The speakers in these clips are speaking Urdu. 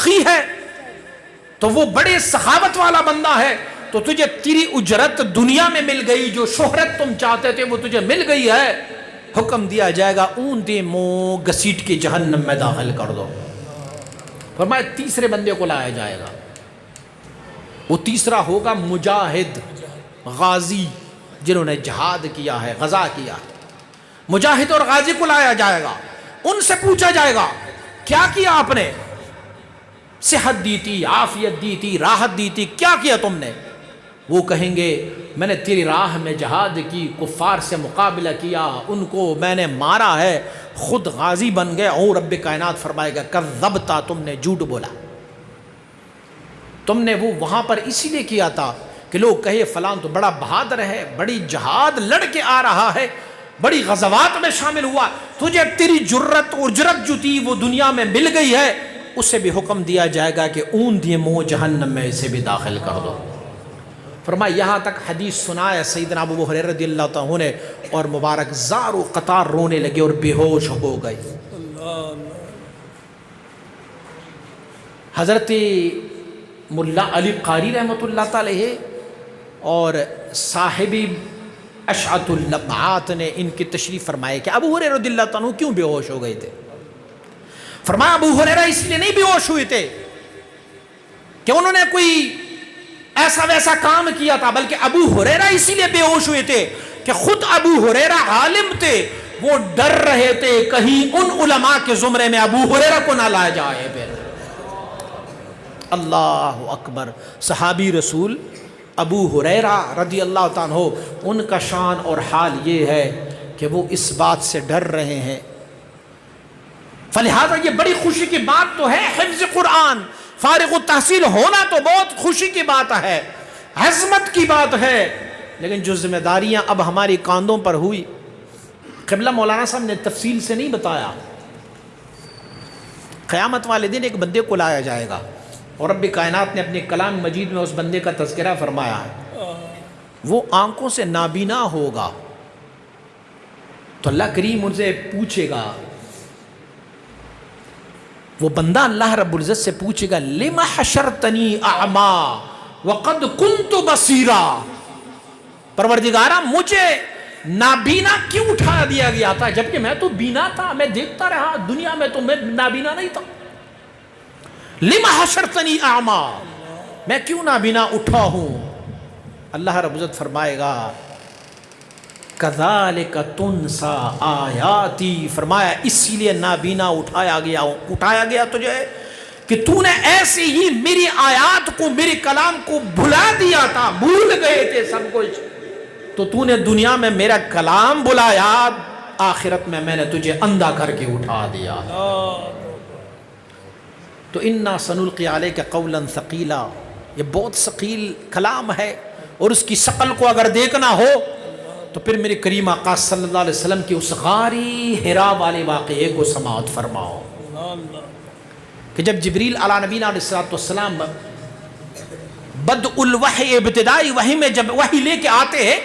سخی ہے تو وہ بڑے سخاوت والا بندہ ہے، تو تجھے تیری اجرت دنیا میں مل گئی، جو شہرت تم چاہتے تھے وہ تجھے مل گئی ہے، حکم دیا جائے گا اون دے منہ گھسیٹ کے جہنم میں داخل کر دو۔ فرمایا تیسرے بندے کو لایا جائے گا، وہ تیسرا ہوگا مجاہد غازی، جنہوں نے جہاد کیا ہے، غزا کیا ہے۔ مجاہد اور غازی کو لایا جائے گا، ان سے پوچھا جائے گا کیا کیا آپ نے؟ صحت دی تھی، عافیت دی تھی، راحت دی تھی، کیا کیا تم نے؟ وہ کہیں گے میں نے تیری راہ میں جہاد کی، کفار سے مقابلہ کیا، ان کو میں نے مارا ہے، خود غازی بن گئے۔ اور رب کائنات فرمائے گا کذبتا، تم نے جھوٹ بولا، تم نے وہ وہاں پر اسی لیے کیا تھا کہ لوگ کہے فلاں تو بڑا بہادر ہے، بڑی جہاد لڑ کے آ رہا ہے، بڑی غزوات میں شامل ہوا، تجھے تیری جرت اور جرت جو تھی وہ دنیا میں مل گئی ہے، اسے بھی حکم دیا جائے گا کہ اون دیے منہ جہنم میں اسے بھی داخل کر دو۔ فرمایا یہاں تک حدیث سنایا سیدنا ابو ہریرہ رضی اللہ تعالیٰ عنہ، اور مبارک زار و قطار رونے لگے اور بے ہوش ہو گئے۔ حضرت ملا علی قاری رحمۃ اللہ تعالیٰ اور صاحب اشعۃ اللمعات نے ان کی تشریف فرمائے کہ ابو ہریرہ رضی اللہ تعالیٰ عنہ کیوں بے ہوش ہو گئے تھے؟ فرمایا ابو ہریرہ اس لیے نہیں بے ہوش ہوئے تھے کہ انہوں نے کوئی ایسا ویسا کام کیا تھا، بلکہ ابو ہریرہ اسی لیے بے ہوش ہوئے تھے کہ خود ابو ہریرہ عالم تھے، وہ ڈر رہے تھے کہیں ان علماء کے زمرے میں ابو ہریرہ کو نہ لایا جائے۔ پھر اللہ اکبر، صحابی رسول ابو ہریرہ رضی اللہ تعالیٰ عنہ، ان کا شان اور حال یہ ہے کہ وہ اس بات سے ڈر رہے ہیں۔ فلہذا یہ بڑی خوشی کی بات تو ہے، حفظ قرآن فارغ التحصیل ہونا تو بہت خوشی کی بات ہے، عظمت کی بات ہے، لیکن جو ذمہ داریاں اب ہماری کاندھوں پر ہوئی، قبلہ مولانا صاحب نے تفصیل سے نہیں بتایا، قیامت والے دن ایک بندے کو لایا جائے گا، اور رب کائنات نے اپنے کلام مجید میں اس بندے کا تذکرہ فرمایا ہے، وہ آنکھوں سے نابینا ہوگا، تو اللہ کریم ان سے پوچھے گا، وہ بندہ اللہ رب العزت سے پوچھے گا لم حشرتنی اعما وقد کنت بصیرا، پروردگارا مجھے نابینا کیوں اٹھا دیا گیا تھا جبکہ میں تو بینا تھا، میں دیکھتا رہا دنیا میں، تو میں نابینا نہیں تھا۔ لم حشرتنی اعما، میں کیوں نابینا اٹھا ہوں؟ اللہ رب العزت فرمائے گا کذالک تنسا آیاتی، فرمایا اسی لیے نابینا اٹھایا گیا تجھے کہ تو نے ایسے ہی میری آیات کو، میری کلام کو بھلا دیا تھا، بھول گئے تھے سب کچھ، تو نے دنیا میں میرا کلام بلایا، آخرت میں نے تجھے اندھا کر کے اٹھا دیا۔ تو انا سنلقی علیک قولا ثقیلا، یہ بہت ثقیل کلام ہے، اور اس کی ثقل کو اگر دیکھنا ہو تو پھر میرے کریم آقا صلی اللہ علیہ وسلم کی اس غاری حرا والے واقعے کو سماعت فرماؤ کہ جب جبریل علی نبینا علیہ السلام بدء الوحی، ابتدائی وحی میں جب وحی لے کے آتے ہیں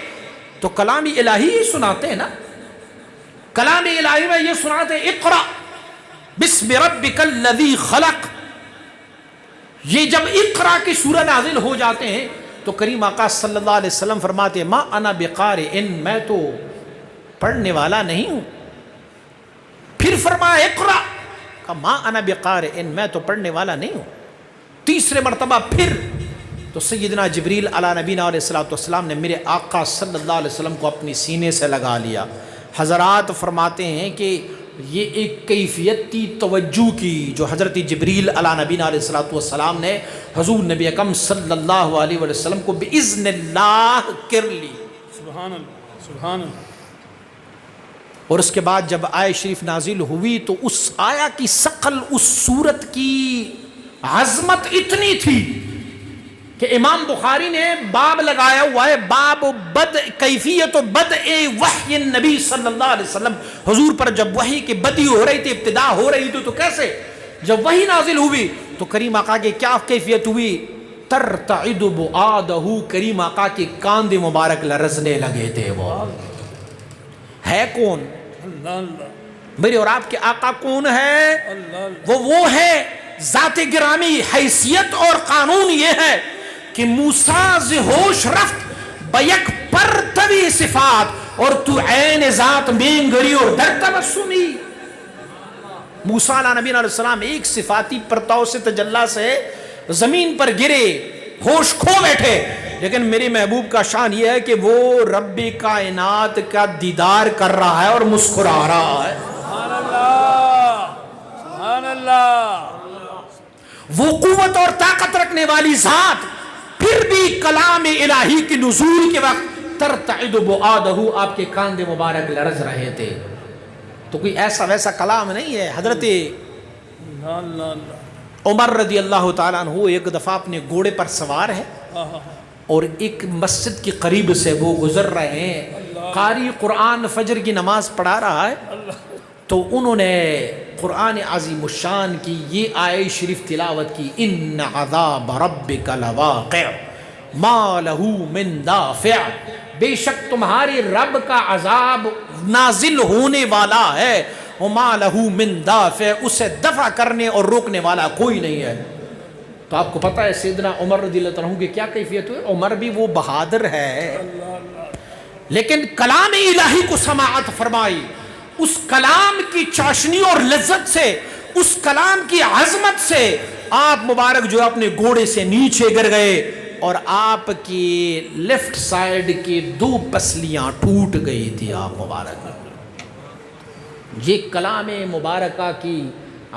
تو کلام الہی ہی سناتے ہیں نا، کلام الہی میں یہ سناتے ہیں اقرأ بسم ربک الذی خلق، یہ جب اقرأ کی سورہ نازل ہو جاتے ہیں تو کریم آقا صلی اللہ علیہ وسلم فرماتے ما انا بقارئ، میں تو پڑھنے والا نہیں ہوں۔ پھر فرمایا اقرأ، کہا ما انا بقارئ، میں تو پڑھنے والا نہیں ہوں۔ تیسرے مرتبہ پھر تو سیدنا جبریل علی نبینا علیہ السلام نے میرے آقا صلی اللہ علیہ وسلم کو اپنی سینے سے لگا لیا۔ حضرات فرماتے ہیں کہ یہ ایک کیفیت تھی توجہ کی جو حضرت جبریل علی نبینا علیہ السلام نے حضور نبی اکرم صلی اللہ علیہ وسلم کو بإذن اللہ کر لی۔ سبحان اللہ، سبحان اللہ۔ اور اس کے بعد جب آیہ شریف نازل ہوئی تو اس آیہ کی ثقل، اس صورت کی عظمت اتنی تھی کہ امام بخاری نے باب لگایا ہوا ہے، باب کیفیت بدء وحی النبی صلی اللہ علیہ وسلم، حضور پر جب وحی کی بدی ہو رہی تھی، ابتدا ہو رہی تھی، تو کیسے جب وحی نازل ہوئی تو کریم آقا کی کیا کیفیت ہوئی؟ ترتعد بعادہ، کریم آقا کے کاند مبارک لرزنے لگے تھے۔ وہ ہے کون؟ اللہ اللہ، میرے اور آپ کے آقا کون ہے؟ اللہ اللہ، وہ ہے ذات گرامی حیثیت اور قانون یہ ہے کہ موسیٰ ز ہوش رفت بیک پر طوی صفات اور تو عین ذات میں گری اور در تبسمی. موسیٰ علیہ نبی علیہ السلام ایک صفاتی پرتاؤ سے تجلی سے زمین پر گرے, ہوش کھو بیٹھے, لیکن میری محبوب کا شان یہ ہے کہ وہ رب کائنات کا دیدار کر رہا ہے اور مسکرا رہا ہے. سبحان اللہ, سبحان اللہ. وہ قوت اور طاقت رکھنے والی ذات پھر بھی کلام الہی کی نزول کے وقت ترتعد بعادہ, آپ کے کاندھے مبارک لرز رہے تھے. تو کوئی ایسا ویسا کلام نہیں ہے. حضرت عمر رضی اللہ تعالیٰ عنہ ایک دفعہ اپنے گھوڑے پر سوار ہے اور ایک مسجد کے قریب سے وہ گزر رہے ہیں. قاری قرآن فجر کی نماز پڑھا رہا ہے, تو انہوں نے قرآن عظیم الشان کی یہ آیت شریف تلاوت کی, ان عذاب ربک لواقع ما لہ من دافع, بے شک تمہارے رب کا عذاب نازل ہونے والا ہے, وما لہ من دافع, اسے دفع کرنے اور روکنے والا کوئی نہیں ہے. تو آپ کو پتہ ہے سیدنا عمر رضی اللہ عنہ کی کیا کیفیت ہوئی؟ عمر بھی وہ بہادر ہے, لیکن کلام الہی کو سماعت فرمائی. اس کلام کی چاشنی اور لذت سے, اس کلام کی عظمت سے آپ مبارک جو اپنے گھوڑے سے نیچے گر گئے اور آپ کی لیفٹ سائیڈ کی 2 پسلیاں ٹوٹ گئی تھی. آپ مبارک, یہ کلام مبارکہ کی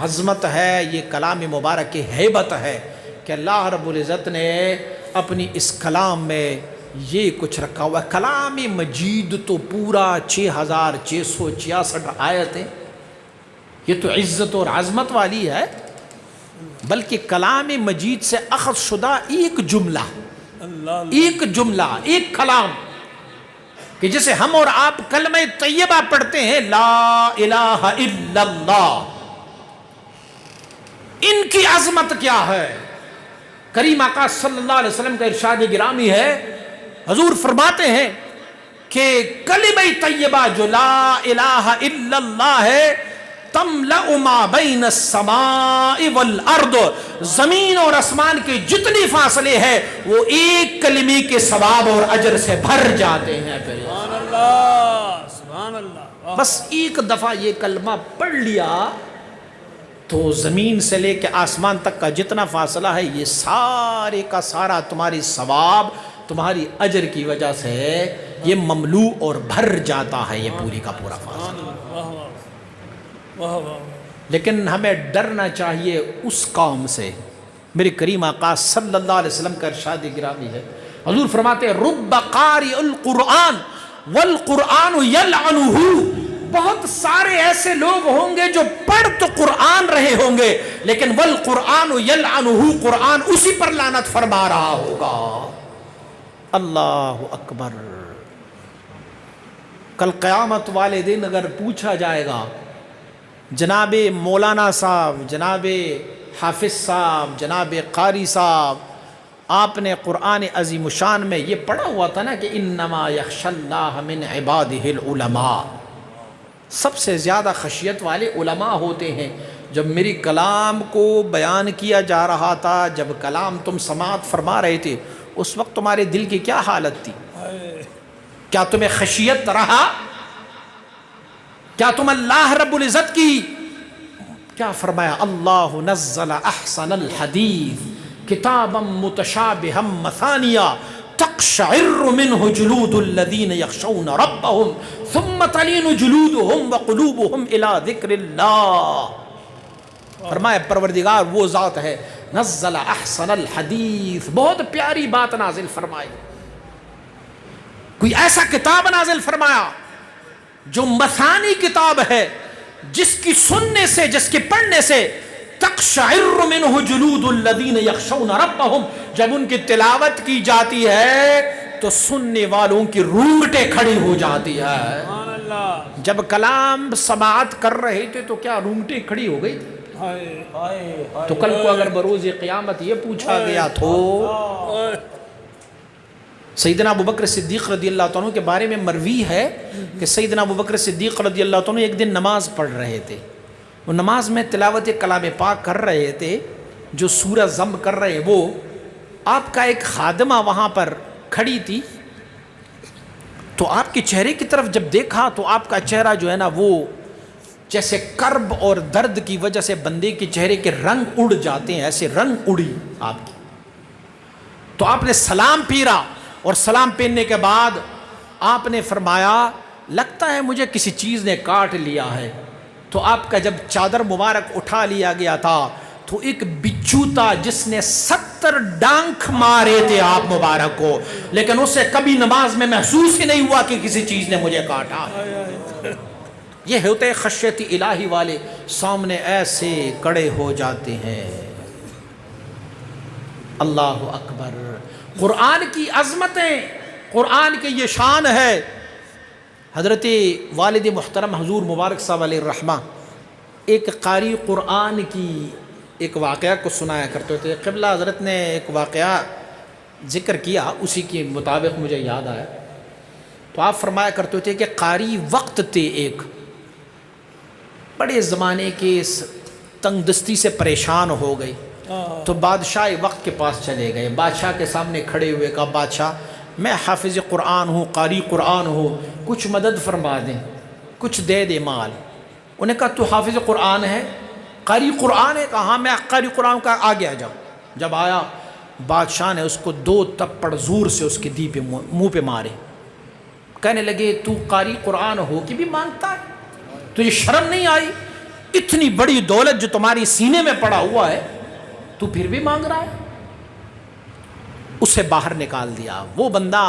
عظمت ہے, یہ کلام مبارک کی ہیبت ہے کہ اللہ رب العزت نے اپنی اس کلام میں یہ کچھ رکھا ہوا ہے. کلام مجید تو پورا 6666 آیتیں, یہ تو عزت اور عظمت والی ہے, بلکہ کلام مجید سے اخذ شدہ ایک جملہ, ایک جملہ, ایک کلام, کہ جسے ہم اور آپ کلمہ طیبہ پڑھتے ہیں, لا الہ الا اللہ, ان کی عظمت کیا ہے. کریم آقا صلی اللہ علیہ وسلم کا ارشاد گرامی ہے, حضور فرماتے ہیں کہ کلمہ طیبہ جو لا الہ الا اللہ ہے, تملأ ما بین السماء والارض, زمین اور آسمان کے جتنی فاصلے ہیں وہ ایک کلمے کے ثواب اور اجر سے بھر جاتے ہیں. سبحان اللہ, سبحان اللہ. بس ایک دفعہ یہ کلمہ پڑھ لیا تو زمین سے لے کے آسمان تک کا جتنا فاصلہ ہے یہ سارے کا سارا تمہاری ثواب, تمہاری اجر کی وجہ سے یہ مملوء اور بھر جاتا ہے, یہ پوری کا پورا فاصلہ. لیکن ہمیں ڈرنا چاہیے اس قوم سے. میرے کریم آقا صلی اللہ علیہ وسلم کا ارشاد گرامی ہے, حضور فرماتے ہیں رب قاری القرآن والقرآن یلعنہ, بہت سارے ایسے لوگ ہوں گے جو پڑھ تو قرآن رہے ہوں گے لیکن والقرآن یلعنہ, قرآن اسی پر لعنت فرما رہا ہوگا. اللہ اکبر. کل قیامت والے دن اگر پوچھا جائے گا جناب مولانا صاحب, جناب حافظ صاحب, جناب قاری صاحب, آپ نے قرآن عظیم الشان میں یہ پڑھا ہوا تھا نا کہ انما یخشی اللہ من عبادہ العلماء, سب سے زیادہ خشیت والے علماء ہوتے ہیں. جب میری کلام کو بیان کیا جا رہا تھا, جب کلام تم سماعت فرما رہے تھے, اس وقت تمہارے دل کی کیا حالت تھی؟ کیا تمہیں خشیت رہا؟ کیا تم اللہ رب العزت کی, کیا فرمایا, اللہ نزل احسن الحدیث کتابا متشابہا مثانیہ تقشعر منہ جلود الذین یخشون ربهم ثم تلین جلودهم وقلوبهم الى ذکر اللہ. فرمایا پروردگار وہ ذات ہے نزل احسن الحدیث, بہت پیاری بات نازل فرمائی, کوئی ایسا کتاب نازل فرمایا جو مثانی کتاب ہے, جس کی سننے سے, جس کے پڑھنے سے تقشعر منہ جلود الذین یخشون ربهم, جب ان کی تلاوت کی جاتی ہے تو سننے والوں کی رونگٹیں کھڑی ہو جاتی ہے. جب کلام سماعت کر رہے تھے تو کیا رونگٹیں کھڑی ہو گئی تھی؟ تو کل کو اگر بروز قیامت یہ پوچھا گیا تو سیدنا ابوبکر صدیق رضی اللہ عنہ کے بارے میں مروی ہے کہ سیدنا ابوبکر صدیق رضی اللہ عنہ ایک دن نماز پڑھ رہے تھے, وہ نماز میں تلاوت کلام پاک کر رہے تھے، جو سورہ ضم کر رہے ہیں، وہ آپ کا ایک خادمہ وہاں پر کھڑی تھی، تو آپ کے چہرے کی طرف جب دیکھا تو آپ کا چہرہ جو ہے نا وہ جیسے کرب اور درد کی وجہ سے بندے کے چہرے کے رنگ اڑ جاتے ہیں، ایسے رنگ اڑی آپ کی. تو آپ نے سلام پھیرا، اور سلام پھیرنے کے بعد آپ نے فرمایا لگتا ہے مجھے کسی چیز نے کاٹ لیا ہے. تو آپ کا جب چادر مبارک اٹھا لیا گیا تھا تو ایک بچھو تھا جس نے 70 ڈانک مارے تھے آپ مبارک کو، لیکن اسے کبھی نماز میں محسوس ہی نہیں ہوا کہ کسی چیز نے مجھے کاٹا. یہ ہوتے خشیت الہی والے، سامنے ایسے کڑے ہو جاتے ہیں. اللہ اکبر. قرآن کی عظمتیں، قرآن کی یہ شان ہے. حضرت والد محترم حضور مبارک صاحب علیہ الرحمہ ایک قاری قرآن کی ایک واقعہ کو سنایا کرتے تھے. قبلہ حضرت نے ایک واقعہ ذکر کیا، اسی کے مطابق مجھے یاد آیا. تو آپ فرمایا کرتے تھے کہ قاری وقت تھے، ایک بڑے زمانے کے تنگ دستی سے پریشان ہو گئے، تو بادشاہ وقت کے پاس چلے گئے. بادشاہ کے سامنے کھڑے ہوئے، کہا بادشاہ میں حافظ قرآن ہوں، قاری قرآن ہوں، کچھ مدد فرما دیں، کچھ دے دے مال. انہیں کہا تو حافظ قرآن ہے، قاری قرآن ہے؟ کہا ہاں میں قاری قرآن کا. آگے آ جاؤ. جب آیا بادشاہ نے اس کو 2 تپڑ زور سے اس کے منہ پہ مارے. کہنے لگے تو قاری قرآن ہو کہ بھی مانگتا ہے؟ تجھے شرم نہیں آئی؟ اتنی بڑی دولت جو تمہاری سینے میں پڑا ہوا ہے تو پھر بھی مانگ رہا ہے. اسے باہر نکال دیا. وہ بندہ،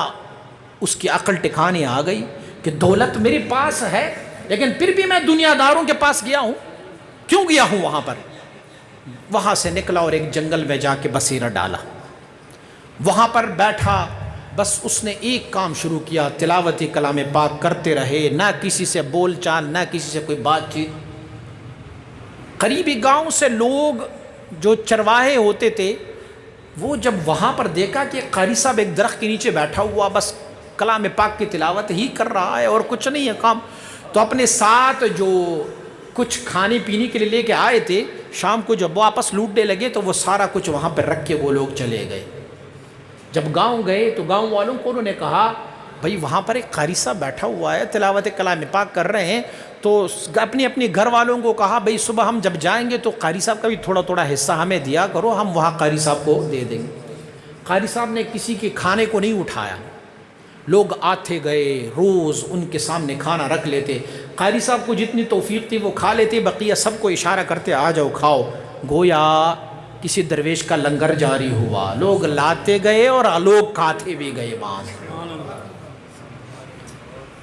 اس کی عقل ٹھکانے آ گئی کہ دولت میرے پاس ہے لیکن پھر بھی میں دنیا داروں کے پاس گیا ہوں. کیوں گیا ہوں وہاں پر؟ وہاں سے نکلا اور ایک جنگل میں جا کے بسیرہ ڈالا. وہاں پر بیٹھا، بس اس نے ایک کام شروع کیا، تلاوت کلام پاک کرتے رہے، نہ کسی سے بول چال، نہ کسی سے کوئی بات چیت. قریبی گاؤں سے لوگ جو چرواہے ہوتے تھے، وہ جب وہاں پر دیکھا کہ قاری صاحب ایک درخت کے نیچے بیٹھا ہوا بس کلام پاک کی تلاوت ہی کر رہا ہے اور کچھ نہیں ہے کام، تو اپنے ساتھ جو کچھ کھانے پینے کے لیے لے کے آئے تھے، شام کو جب واپس لوٹنے لگے تو وہ سارا کچھ وہاں پہ رکھ کے وہ لوگ چلے گئے. جب گاؤں گئے تو گاؤں والوں کو انہوں نے کہا بھائی وہاں پر ایک قاری صاحب بیٹھا ہوا ہے، تلاوت کلام پاک کر رہے ہیں. تو اپنی گھر والوں کو کہا بھئی صبح ہم جب جائیں گے تو قاری صاحب کا بھی تھوڑا تھوڑا حصہ ہمیں دیا کرو، ہم وہاں قاری صاحب کو دے دیں گے. قاری صاحب نے کسی کے کھانے کو نہیں اٹھایا. لوگ آتے گئے، روز ان کے سامنے کھانا رکھ لیتے. قاری صاحب کو جتنی توفیق تھی وہ کھا لیتے، بقیہ سب کو اشارہ کرتے آ جاؤ کھاؤ. گویا کسی درویش کا لنگر جاری ہوا. لوگ لاتے گئے اور لوگ کھاتے بھی گئے.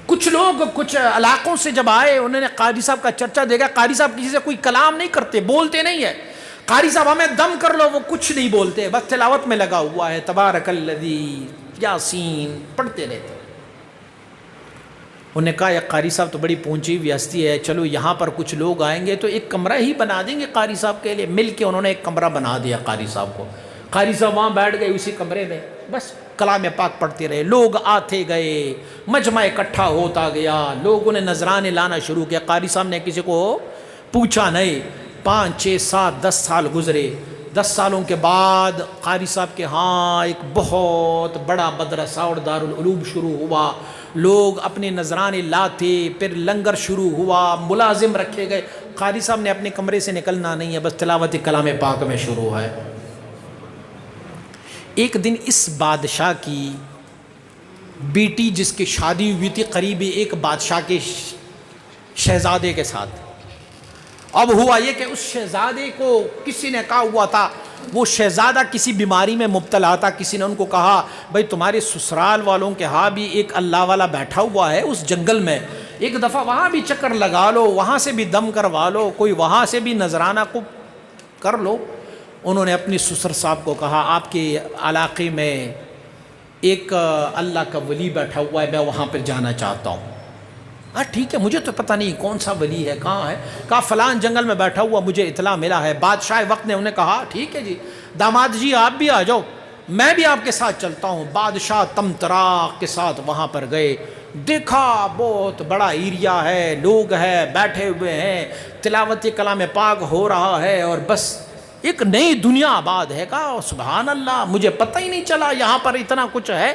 کچھ لوگ کچھ علاقوں سے جب آئے، انہوں نے قاری صاحب کا چرچا دیکھا. قاری صاحب کسی سے کوئی کلام نہیں کرتے، بولتے نہیں ہے. قاری صاحب ہمیں دم کر لو، وہ کچھ نہیں بولتے، بس تلاوت میں لگا ہوا ہے، تبارک الذی، یاسین پڑھتے رہتے. انہوں نے کہا یہ قاری صاحب تو بڑی پہنچی ہوئی ہستی ہے، چلو یہاں پر کچھ لوگ آئیں گے تو ایک کمرہ ہی بنا دیں گے قاری صاحب کے لیے. مل کے انہوں نے ایک کمرہ بنا دیا قاری صاحب کو. قاری صاحب وہاں بیٹھ گئے اسی کمرے میں، بس کلام پاک پڑھتے رہے. لوگ آتے گئے، مجمع اکٹھا ہوتا گیا، لوگوں نے نذرانے لانا شروع کیا. قاری صاحب نے کسی کو پوچھا نہیں. 5 6 7 10 سال گزرے. 10 سالوں کے بعد قاری صاحب کے ہاں ایک بہت بڑا مدرسہ اور دارالعلوم شروع ہوا. لوگ اپنے نذرانے لاتے، پھر لنگر شروع ہوا، ملازم رکھے گئے. قاری صاحب نے اپنے کمرے سے نکلنا نہیں ہے، بس تلاوت کلام پاک میں شروع ہے. ایک دن اس بادشاہ کی بیٹی جس کی شادی ہوئی تھی قریبی ایک بادشاہ کے شہزادے کے ساتھ، اب ہوا یہ کہ اس شہزادے کو کسی نے کہا ہوا تھا، وہ شہزادہ کسی بیماری میں مبتلا تھا. کسی نے ان کو کہا بھائی تمہارے سسرال والوں کے ہاں بھی ایک اللہ والا بیٹھا ہوا ہے اس جنگل میں، ایک دفعہ وہاں بھی چکر لگا لو، وہاں سے بھی دم کروا لو، کوئی وہاں سے بھی نذرانہ کو کر لو. انہوں نے اپنی سسر صاحب کو کہا آپ کے علاقے میں ایک اللہ کا ولی بیٹھا ہوا ہے، میں وہاں پہ جانا چاہتا ہوں. ہاں ٹھیک ہے، مجھے تو پتہ نہیں کون سا ولی ہے، کہاں ہے. کہا فلان جنگل میں بیٹھا ہوا، مجھے اطلاع ملا ہے. بادشاہ وقت نے انہیں کہا ٹھیک ہے جی، داماد جی آپ بھی آ جاؤ. میں بھی آپ کے ساتھ چلتا ہوں۔ بادشاہ تمطراق کے ساتھ وہاں پر گئے، دیکھا بہت بڑا ایریا ہے، لوگ ہیں بیٹھے ہوئے ہیں، تلاوت کلام پاک ہو رہا ہے، اور بس ایک نئی دنیا آباد ہے۔ کہا سبحان اللہ، مجھے پتہ ہی نہیں چلا یہاں پر اتنا کچھ ہے،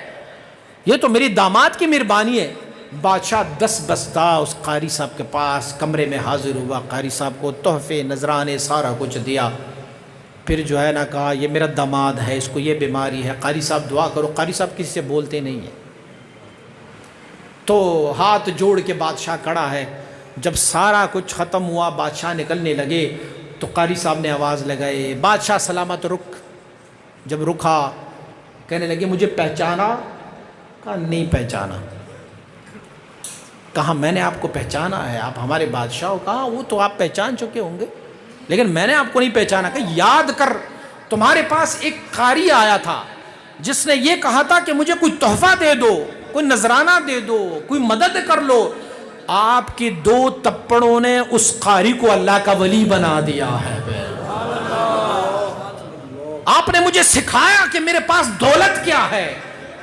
یہ تو میری داماد کی مہربانی ہے۔ بادشاہ 10 بستہ اس قاری صاحب کے پاس کمرے میں حاضر ہوا، قاری صاحب کو تحفے نذرانے سارا کچھ دیا۔ پھر جو ہے نا کہا یہ میرا داماد ہے، اس کو یہ بیماری ہے، قاری صاحب دعا کرو۔ قاری صاحب کسی سے بولتے نہیں ہیں، تو ہاتھ جوڑ کے بادشاہ کھڑا ہے۔ جب سارا کچھ ختم ہوا، بادشاہ نکلنے لگے تو قاری صاحب نے آواز لگائی، بادشاہ سلامت رک۔ جب رکا کہنے لگے مجھے پہچانا؟ کہا نہیں پہچانا۔ کہا میں نے آپ کو پہچانا ہے، آپ ہمارے بادشاہ ہو۔ کہا وہ تو آپ پہچان چکے ہوں گے، لیکن میں نے آپ کو نہیں پہچانا۔ کہ یاد کر تمہارے پاس ایک قاری آیا تھا جس نے یہ کہا تھا کہ مجھے کوئی تحفہ دے دو، کوئی نذرانہ دے دو، کوئی مدد کر لو۔ آپ کی 2 تپڑوں نے اس قاری کو اللہ کا ولی بنا دیا ہے۔ آپ نے مجھے سکھایا کہ میرے پاس دولت کیا ہے،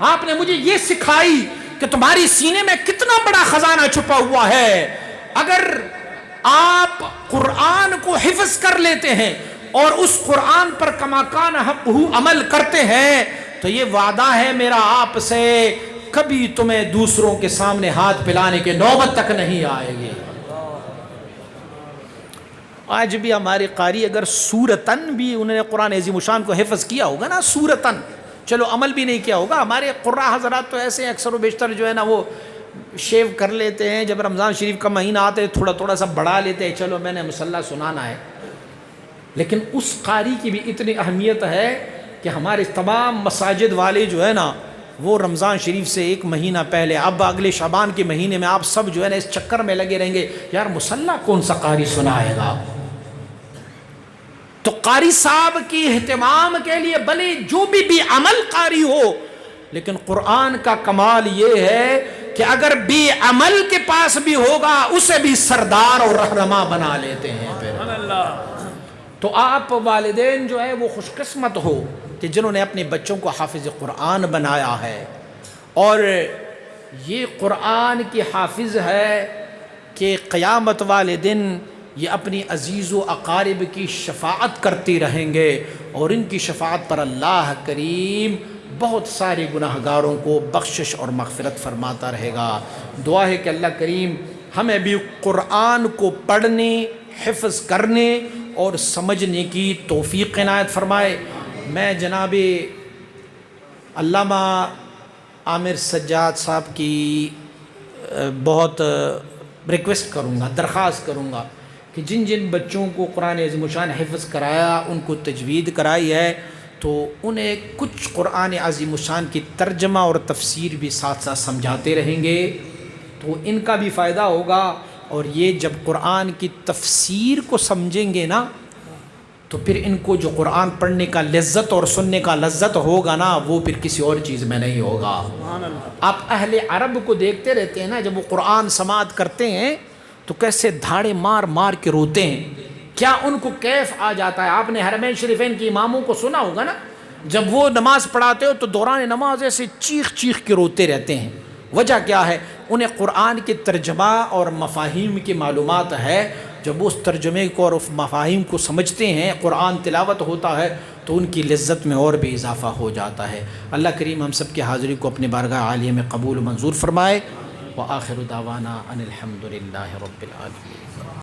آپ نے مجھے یہ سکھائی کہ تمہاری سینے میں کتنا بڑا خزانہ چھپا ہوا ہے۔ اگر آپ قرآن کو حفظ کر لیتے ہیں اور اس قرآن پر کما کان حقہ عمل کرتے ہیں تو یہ وعدہ ہے میرا آپ سے، کبھی تمہیں دوسروں کے سامنے ہاتھ پھیلانے کے نوبت تک نہیں آئے گی۔ آج بھی ہمارے قاری اگر سورتاً بھی انہوں نے قرآن عظیم الشان کو حفظ کیا ہوگا نا، سورتاً، چلو عمل بھی نہیں کیا ہوگا، ہمارے قراء حضرات تو ایسے اکثر و بیشتر جو ہے نا وہ شیو کر لیتے ہیں، جب رمضان شریف کا مہینہ آتے تھوڑا تھوڑا سا بڑھا لیتے ہیں، چلو میں نے مصلی سنانا ہے۔ لیکن اس قاری کی بھی اتنی اہمیت ہے کہ ہمارے تمام مساجد والے جو ہے نا وہ رمضان شریف سے 1 مہینہ پہلے، اب اگلے شعبان کے مہینے میں آپ سب جو ہے نا اس چکر میں لگے رہیں گے یار مصلی کون سا قاری سنائے گا۔ تو قاری صاحب کی اہتمام کے لیے بھلے جو بھی عمل قاری ہو، لیکن قرآن کا کمال یہ ہے کہ اگر بھی عمل کے پاس بھی ہوگا اسے بھی سردار اور رہنما بنا لیتے ہیں۔ تو آپ والدین جو ہے وہ خوش قسمت ہو کہ جنہوں نے اپنے بچوں کو حافظ قرآن بنایا ہے، اور یہ قرآن کی حافظ ہے کہ قیامت والے دن یہ اپنی عزیز و اقارب کی شفاعت کرتی رہیں گے، اور ان کی شفاعت پر اللہ کریم بہت سارے گناہگاروں کو بخشش اور مغفرت فرماتا رہے گا۔ دعا ہے کہ اللہ کریم ہمیں بھی قرآن کو پڑھنے، حفظ کرنے اور سمجھنے کی توفیق عنایت فرمائے۔ میں جناب علامہ عامر سجاد صاحب کی بہت ریکویسٹ کروں گا، درخواست کروں گا کہ جن جن بچوں کو قرآن عظیم الشان حفظ کرایا، ان کو تجوید کرائی ہے، تو انہیں کچھ قرآن عظیم الشان کی ترجمہ اور تفسیر بھی ساتھ ساتھ سمجھاتے رہیں گے، تو ان کا بھی فائدہ ہوگا۔ اور یہ جب قرآن کی تفسیر کو سمجھیں گے نا تو پھر ان کو جو قرآن پڑھنے کا لذت اور سننے کا لذت ہوگا نا وہ پھر کسی اور چیز میں نہیں ہوگا۔ آپ اہل عرب کو دیکھتے رہتے ہیں نا، جب وہ قرآن سماعت کرتے ہیں تو کیسے دھاڑے مار مار کے روتے ہیں، کیا ان کو کیف آ جاتا ہے۔ آپ نے حرمین شریفین کے اماموں کو سنا ہوگا نا، جب وہ نماز پڑھاتے ہو تو دوران نماز ایسے چیخ چیخ کے روتے رہتے ہیں۔ وجہ کیا ہے؟ انہیں قرآن کے ترجمہ اور مفاہیم کی معلومات ہے۔ جب اس ترجمے کو اور اس مفاہیم کو سمجھتے ہیں، قرآن تلاوت ہوتا ہے تو ان کی لذت میں اور بھی اضافہ ہو جاتا ہے۔ اللہ کریم ہم سب کی حاضری کو اپنے بارگاہ عالیہ میں قبول و منظور فرمائے۔ وآخر دعوانا ان الحمد للہ رب العالمین۔